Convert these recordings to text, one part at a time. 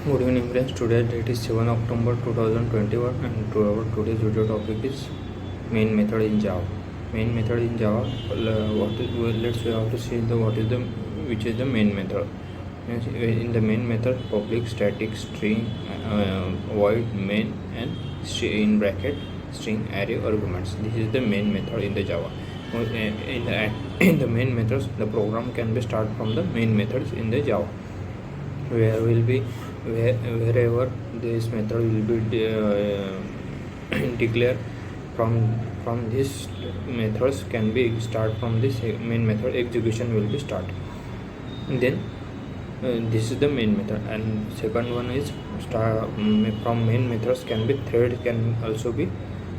Good evening friends, today date is 7 October 2021 and our today's video topic is main method in Java. Main method in Java, let's we have to see which is the main method. In the main method, public, static, string, void, main and in bracket string, array, arguments. This is the main method in the Java. In the main methods, the program can be start from the main methods in the Java. Wherever this method will be declared from this methods can be start from this main method, execution will be start. Then this is the main method, and second one is from main methods can be thread can also be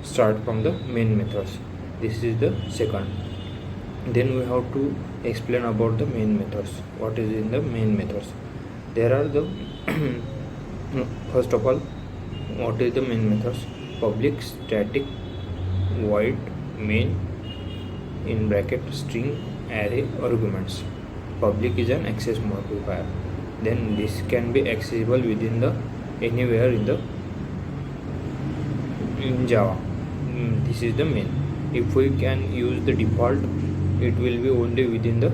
start from the main methods. This is the second. Then we have to explain about the main methods. What is in the main methods? There are the first of all, what is the main methods? Public, static, void, main, in bracket string, array, arguments. Public is an access modifier. Then this can be accessible within the anywhere in Java. This is the main. If we can use the default, it will be only within the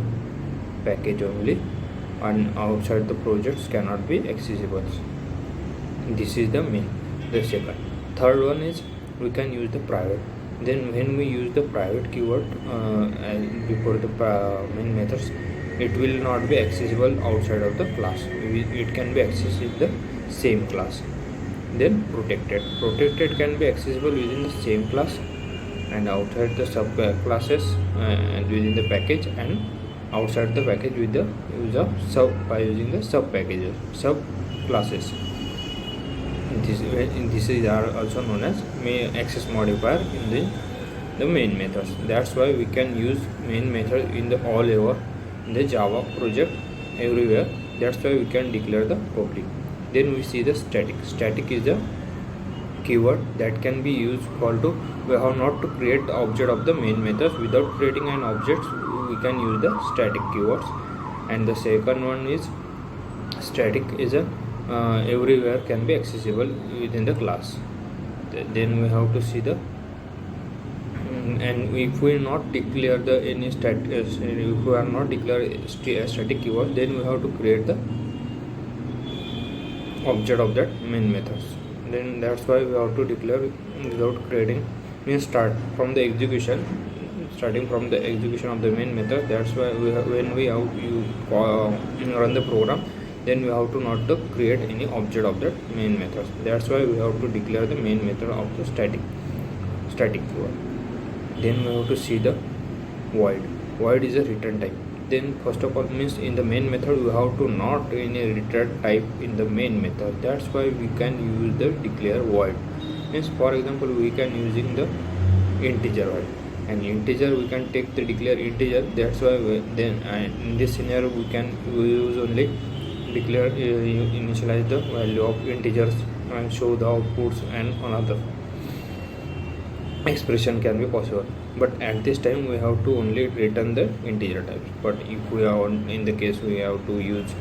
package only, and outside the projects cannot be accessible. This is the main. The second. Third one is we can use the private. Then when we use the private keyword before the main methods, it will not be accessible outside of the class. It can be accessed in the same class. Then protected can be accessible within the same class and outside the sub classes and within the package, and outside the package with the use of by using the sub packages, sub classes. This is also known as access modifier in the main methods. That's why we can use main method in the all over in the Java project everywhere. That's why we can declare the public. Then we see the static. Static is a keyword that can be used we have not to create the object of the main methods. Without creating an object, we can use the static keywords. And the second one is static is a everywhere can be accessible within the class. Then we have to see the and if we not declare the any if we are not declare static keyword, then we have to create the object of that main methods. Then that's why we have to declare without creating, means starting from the execution of the main method. That's why when we have run the program, then we have to not to create any object of that main method. That's why we have to declare the main method of the static keyword. Then we have to see the void. Void is a return type. Then first of all, means in the main method we have to not any return type in the main method. That's why we can use the declare void. Means for example, we can using the integer void. And integer we can take the declare integer. That's why in this scenario we use only declare initialize the value of integers and show the outputs, and another expression can be possible. But at this time we have to only return the integer types. But if we are in the case we have to use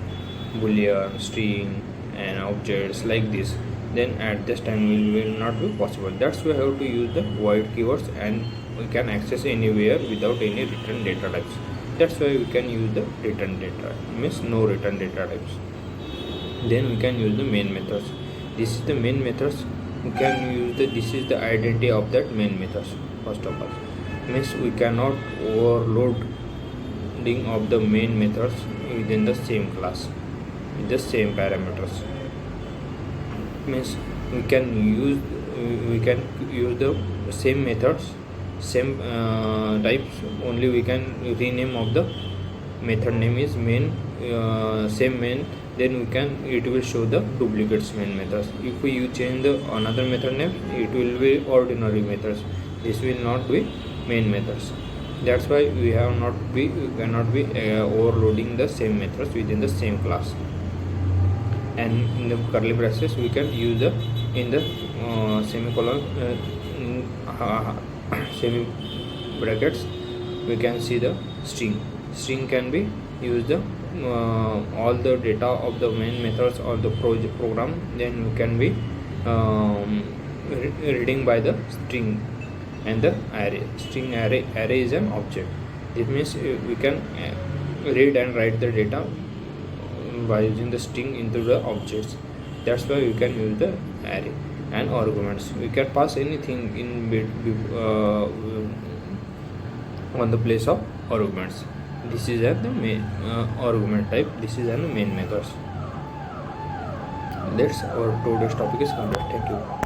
boolean, string and objects like this, then at this time will not be possible. That's why we have to use the void keywords, and we can access anywhere without any return data types. That's why we can use the return data, means no return data types. Then we can use the main methods. This is the main methods. We can use this is the identity of that main methods. First of all, means we cannot overloading of the main methods within the same class with the same parameters. Means we can use the same methods, same types, only we can rename of the method name is main, same main. Then it will show the duplicates main methods. If we change the another method name, it will be ordinary methods. This will not be main methods. That's why we cannot be overloading the same methods within the same class. And in the curly braces we can use in the semicolon semi brackets we can see the string can be used all the data of the main methods or the project program, then we can be reading by the string and the array. String array is an object. This means we can read and write the data by using the string into the objects. That's why we can use the array. And arguments, we can pass anything in on the place of arguments. This is the main argument type. This is the main methods. That's our today's topic is complete. Thank you.